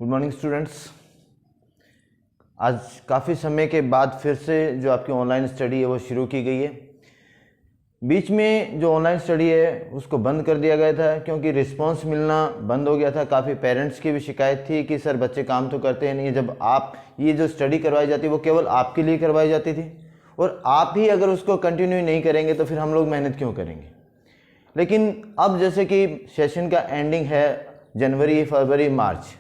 Good morning students. आज काफ़ी समय के बाद फिर से जो आपकी ऑनलाइन स्टडी है वो शुरू की गई है। बीच में जो ऑनलाइन स्टडी है उसको बंद कर दिया गया था क्योंकि रिस्पांस मिलना बंद हो गया था। काफ़ी पेरेंट्स की भी शिकायत थी कि सर बच्चे काम तो करते हैं नहीं, जब आप ये जो स्टडी करवाई जाती है वो केवल आपके लिए करवाई जाती थी और आप ही अगर उसको कंटिन्यू नहीं करेंगे तो फिर हम लोग मेहनत क्यों करेंगे। लेकिन अब जैसे कि सेशन का एंडिंग है जनवरी, फरवरी, मार्च,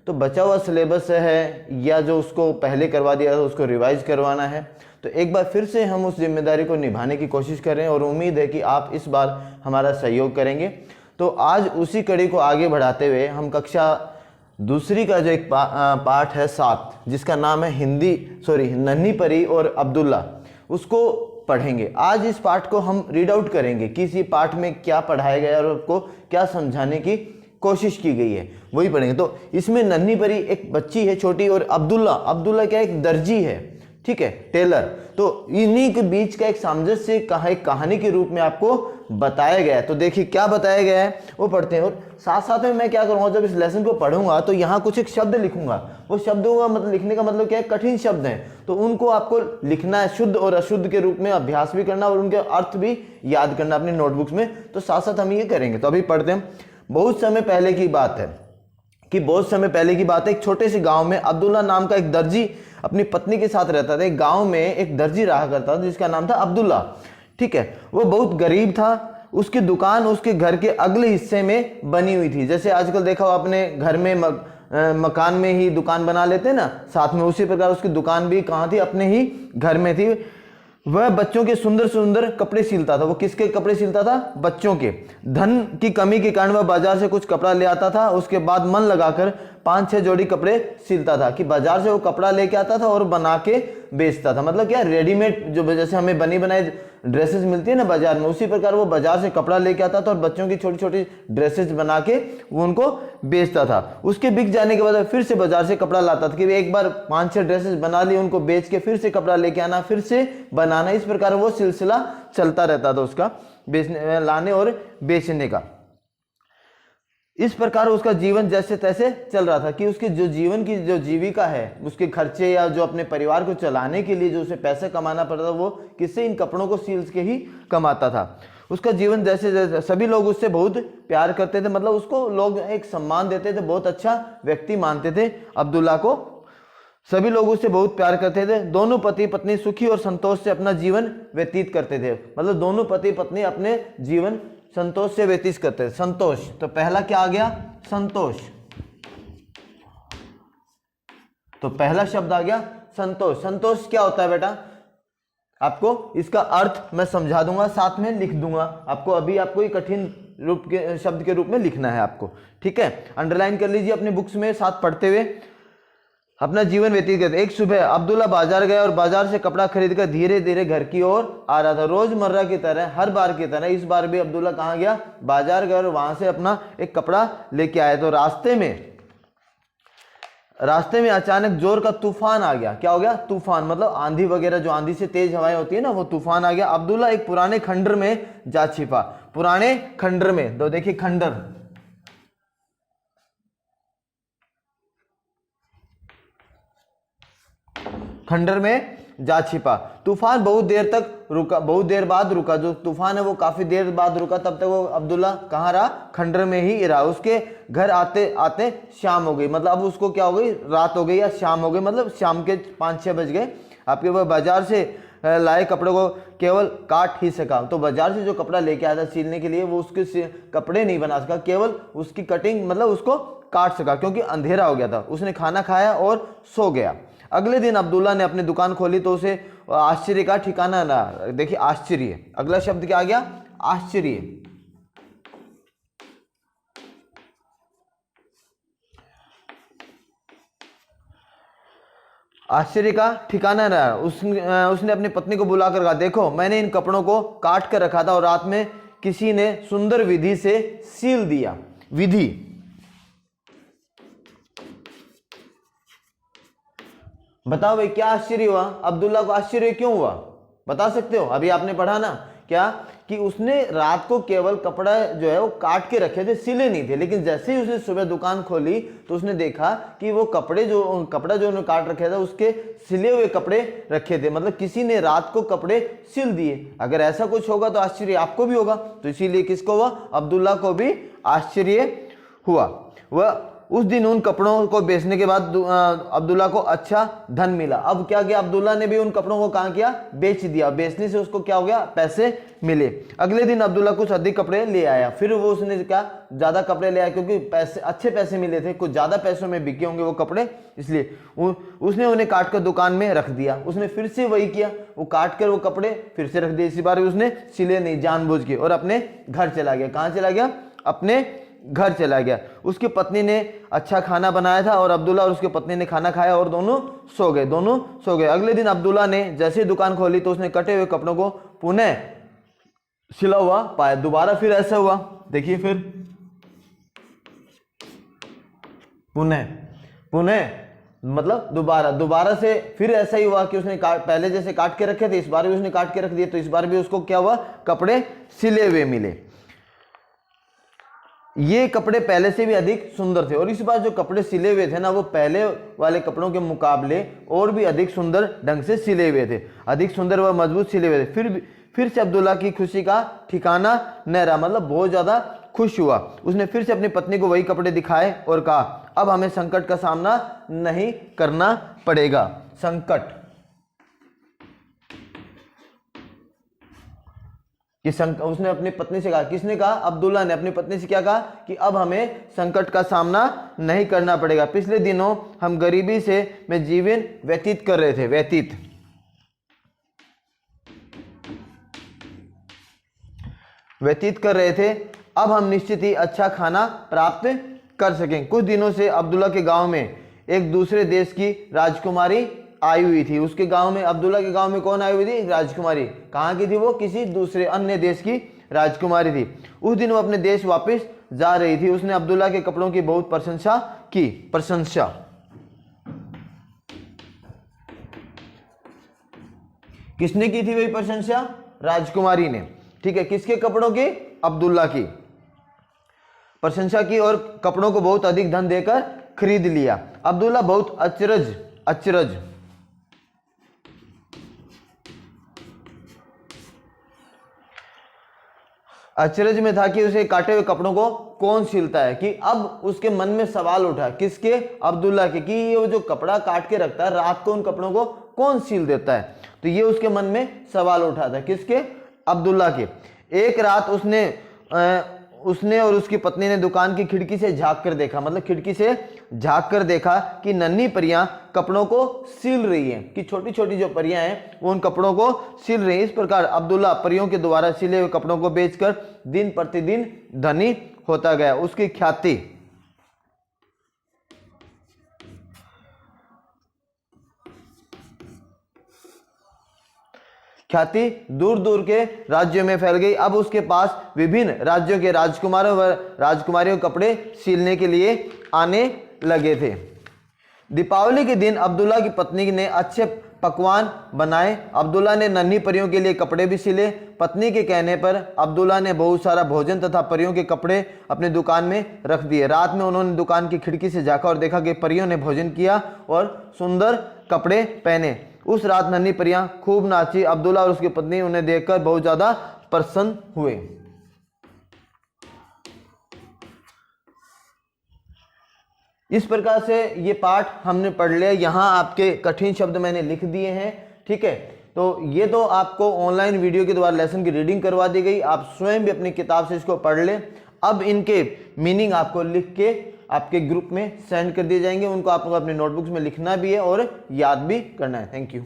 तो बचा हुआ सिलेबस है या जो उसको पहले करवा दिया था उसको रिवाइज करवाना है, तो एक बार फिर से हम उस जिम्मेदारी को निभाने की कोशिश कर रहे हैं और उम्मीद है कि आप इस बार हमारा सहयोग करेंगे। तो आज उसी कड़ी को आगे बढ़ाते हुए हम कक्षा दूसरी का जो एक पाठ है 7, जिसका नाम है नन्ही परी और अब्दुल्ला, उसको पढ़ेंगे। आज इस पाठ को हम रीड आउट करेंगे कि इस पाठ में क्या पढ़ाया गया और आपको क्या समझाने की कोशिश की गई है, वही पढ़ेंगे। तो इसमें नन्ही परी एक बच्ची है छोटी और अब्दुल्ला क्या एक दर्जी है, ठीक है, टेलर। तो इन्हीं के बीच का एक सामंजस्य एक कहानी के रूप में आपको बताया गया है। तो देखिए क्या बताया गया है वो पढ़ते हैं और साथ साथ में मैं क्या करूंगा, जब इस लेसन को पढ़ूंगा तो यहाँ कुछ एक शब्द लिखूंगा। वो शब्दों का मतलब लिखने का मतलब क्या है, कठिन शब्द हैं, तो उनको आपको लिखना है शुद्ध और अशुद्ध के रूप में, अभ्यास भी करना और उनके अर्थ भी याद करना अपनी नोटबुक्स में। तो साथ साथ हम ये करेंगे। तो अभी पढ़ते हैं। बहुत समय पहले की बात है, एक छोटे से गांव में अब्दुल्ला नाम का एक दर्जी अपनी पत्नी के साथ रहता था। एक गांव में एक दर्जी रहा करता था जिसका नाम था अब्दुल्ला, ठीक है। वो बहुत गरीब था। उसकी दुकान उसके घर के अगले हिस्से में बनी हुई थी। जैसे आजकल देखा हो आपने, घर में मकान में ही दुकान बना लेते हैं ना साथ में, उसी प्रकार उसकी दुकान भी कहाँ थी, अपने ही घर में थी। वह बच्चों के सुंदर सुंदर कपड़े सिलता था। वो किसके कपड़े सिलता था? बच्चों के। धन की कमी के कारण वह बाजार से कुछ कपड़ा ले आता था, उसके बाद मन लगाकर 5-6 जोड़ी कपड़े सिलता था। कि बाजार से वो कपड़ा लेके आता था और बना के बेचता था। मतलब क्या, रेडीमेड जो जैसे हमें बनी बनाई ड्रेसेस मिलती है ना बाजार में, उसी प्रकार वो बाजार से कपड़ा लेके आता था और बच्चों की छोटी छोटी ड्रेसेस बना के वो उनको बेचता था। उसके बिक जाने के बाद फिर से बाजार से कपड़ा लाता था कि एक बार 5-6 ड्रेसेस बना ली, उनको बेच के फिर से कपड़ा लेके आना, फिर से बनाना। इस प्रकार वो सिलसिला चलता रहता था उसका बेचने, लाने और बेचने का। इस प्रकार उसका जीवन जैसे तैसे चल रहा था कि उसके जो जीवन की जो जीविका है, उसके खर्चे या जो अपने परिवार को चलाने के लिए जो उसे पैसे कमाना पड़ता था, वो किससे? इन कपड़ों को सील के ही कमाता था। उसका जीवन जैसे जैसे सभी लोग उससे बहुत प्यार करते थे, मतलब उसको लोग एक सम्मान देते थे, बहुत अच्छा व्यक्ति मानते थे अब्दुल्ला को। सभी लोग उससे बहुत प्यार करते थे। दोनों पति पत्नी सुखी और संतोष से अपना जीवन व्यतीत करते थे। मतलब दोनों पति पत्नी अपने जीवन संतोष से व्यतीत करते थे। संतोष, तो पहला क्या आ गया? संतोष। तो पहला शब्द आ गया संतोष। संतोष क्या होता है बेटा? आपको इसका अर्थ मैं समझा दूंगा, साथ में लिख दूंगा आपको। अभी आपको ये कठिन रूप के शब्द के रूप में लिखना है आपको, ठीक है। अंडरलाइन कर लीजिए अपने बुक्स में, साथ पढ़ते हुए अपना जीवन व्यतीत करते। एक सुबह अब्दुल्ला बाजार गया और बाजार से कपड़ा खरीदकर धीरे धीरे घर की ओर आ रहा था। रोजमर्रा की तरह, हर बार की तरह इस बार भी अब्दुल्ला कहाँ गया? बाजार गया और वहां से अपना एक कपड़ा लेके आया। तो रास्ते में अचानक जोर का तूफान आ गया। क्या हो गया? तूफान, मतलब आंधी वगैरह, जो आंधी से तेज हवाएं होती है ना, वो तूफान आ गया। अब्दुल्ला एक पुराने खंडर में जा छिपा। पुराने खंडर में, तो देखिए खंडर में जा छिपा। तूफान बहुत देर बाद रुका। जो तूफान है वो काफी देर बाद रुका। तब तक वो अब्दुल्ला कहाँ रहा? खंडर में ही रहा। उसके घर आते आते शाम हो गई। मतलब अब उसको क्या हो गई? रात हो गई या शाम हो गई, मतलब शाम के 5-6 बज गए। आपके वो बाजार से लाए कपड़े को केवल काट ही सका। तो बाजार से जो कपड़ा लेके आया था सिलने के लिए, वो उसके कपड़े नहीं बना सका, केवल उसकी कटिंग, मतलब उसको काट सका, क्योंकि अंधेरा हो गया था। उसने खाना खाया और सो गया। अगले दिन अब्दुल्ला ने अपनी दुकान खोली तो उसे आश्चर्य का ठिकाना ना। देखिए आश्चर्य, अगला शब्द क्या आ गया? आश्चर्य। आश्चर्य का ठिकाना रहा। उसने अपनी पत्नी को बुलाकर कहा, देखो मैंने इन कपड़ों को काट कर रखा था और रात में किसी ने सुंदर विधि से सील दिया। विधि, बताओ भाई क्या आश्चर्य हुआ? अब्दुल्ला को आश्चर्य क्यों हुआ? बता सकते हो? अभी आपने पढ़ा ना क्या, कि उसने रात को केवल कपड़ा जो है वो काट के रखे थे, सिले नहीं थे। लेकिन जैसे ही उसने सुबह दुकान खोली तो उसने देखा कि वो कपड़ा जो उन्होंने काट रखा था उसके सिले हुए कपड़े रखे थे, मतलब किसी ने रात को कपड़े सिल दिए। अगर ऐसा कुछ होगा तो आश्चर्य आपको भी होगा। तो इसीलिए किसको हुआ? अब्दुल्ला को भी आश्चर्य हुआ। वह उस दिन उन कपड़ों को बेचने के बाद अब्दुल्ला को अच्छा धन मिला। अब क्या किया? अब्दुल्ला ने भी उन कपड़ों को कहाँ किया? बेच दिया। बेचने से उसको क्या हो गया? पैसे मिले। अगले दिन अब्दुल्ला कुछ अधिक कपड़े ले आया। फिर वो उसने क्या ज्यादा कपड़े ले आया, क्योंकि पैसे अच्छे पैसे मिले थे, कुछ ज्यादा पैसों में बिके होंगे वो कपड़े, इसलिए उसने उन्हें काट कर दुकान में रख दिया। उसने फिर से वही किया, वो काट कर वो कपड़े फिर से रख दिए। इसी बार उसने सिले नहीं जानबूझ के, और अपने घर चला गया। कहाँ चला गया? अपने घर चला गया। उसकी पत्नी ने अच्छा खाना बनाया था और अब्दुल्ला और उसकी पत्नी ने खाना खाया और दोनों सो गए। अगले दिन अब्दुल्ला ने जैसे ही दुकान खोली तो उसने कटे हुए कपड़ों को पुनः सिला हुआ पाया। दोबारा फिर ऐसा हुआ, देखिए फिर पुनः मतलब दोबारा से फिर ऐसा ही हुआ कि उसने पहले जैसे काट के रखे थे, इस बार भी उसने काट के रख दिए। तो इस बार भी उसको क्या हुआ? कपड़े सिले हुए मिले। ये कपड़े पहले से भी अधिक सुंदर थे, और इस बार जो कपड़े सिले हुए थे ना, वो पहले वाले कपड़ों के मुकाबले और भी अधिक सुंदर ढंग से सिले हुए थे, अधिक सुंदर व मजबूत सिले हुए थे। फिर से अब्दुल्ला की खुशी का ठिकाना न रहा, मतलब बहुत ज्यादा खुश हुआ। उसने फिर से अपनी पत्नी को वही कपड़े दिखाए और कहा, अब हमें संकट का सामना नहीं करना पड़ेगा। संकट कि उसने अपनी पत्नी से कहा, किसने कहा? अब्दुल्ला ने अपनी पत्नी से क्या कहा? कि अब हमें संकट का सामना नहीं करना पड़ेगा। पिछले दिनों हम गरीबी में जीवन व्यतीत कर रहे थे, व्यतीत कर रहे थे। अब हम निश्चित ही अच्छा खाना प्राप्त कर सकें। कुछ दिनों से अब्दुल्ला के गांव में एक दूसरे देश की राजकुमारी आई हुई थी। उसके गांव में, अब्दुल्ला के गांव में कौन आई हुई थी? राजकुमारी। कहाँ की थी वो? किसी दूसरे अन्य देश की राजकुमारी थी। उस दिन वो अपने देश वापस जा रही थी। उसने अब्दुल्ला के कपड़ों की बहुत प्रशंसा की। किसने की थी वही प्रशंसा? राजकुमारी ने। ठीक है, किसके कपड़ों की? अब्दुल्ला की प्रशंसा की, और कपड़ों को बहुत अधिक धन देकर खरीद लिया। अब्दुल्ला बहुत अचरज में था कि उसे काटे हुए कपड़ों को कौन सिलता है। कि अब उसके मन में सवाल उठा, किसके? अब्दुल्ला के, कि ये जो कपड़ा काट के रखता है रात को उन कपड़ों को कौन सिल देता है। तो ये उसके मन में सवाल उठा था, किसके? अब्दुल्ला के। एक रात उसने और उसकी पत्नी ने दुकान की खिड़की से झांक कर देखा, मतलब खिड़की से झांक कर देखा कि नन्ही परियां कपड़ों को सिल रही हैं, कि छोटी छोटी जो परियां हैं वो उन कपड़ों को सिल रही हैं। इस प्रकार अब्दुल्ला परियों के द्वारा सिले हुए कपड़ों को बेचकर दिन प्रतिदिन धनी होता गया। उसकी ख्याति दूर दूर के राज्यों में फैल गई। अब उसके पास विभिन्न राज्यों के राजकुमारों व राजकुमारियों कपड़े सिलने के लिए आने लगे थे। दीपावली के दिन अब्दुल्ला की पत्नी ने अच्छे पकवान बनाए। अब्दुल्ला ने नन्ही परियों के लिए कपड़े भी सिले। पत्नी के कहने पर अब्दुल्ला ने बहुत सारा भोजन तथा परियों के कपड़े अपनी दुकान में रख दिए। रात में उन्होंने दुकान की खिड़की से झांका और देखा कि परियों ने भोजन किया और सुंदर कपड़े पहने। उस रात नन्ही परियां खूब नाची। अब्दुल्ला और उसकी पत्नी उन्हें देखकर बहुत ज्यादा प्रसन्न हुए। इस प्रकार से ये पाठ हमने पढ़ लिया। यहाँ आपके कठिन शब्द मैंने लिख दिए हैं, ठीक है। तो ये तो आपको ऑनलाइन वीडियो के द्वारा लेसन की रीडिंग करवा दी गई, आप स्वयं भी अपनी किताब से इसको पढ़ लें। अब इनके मीनिंग आपको लिख के आपके ग्रुप में सेंड कर दिए जाएंगे, उनको आपको अपने नोटबुक्स में लिखना भी है और याद भी करना है। Thank you.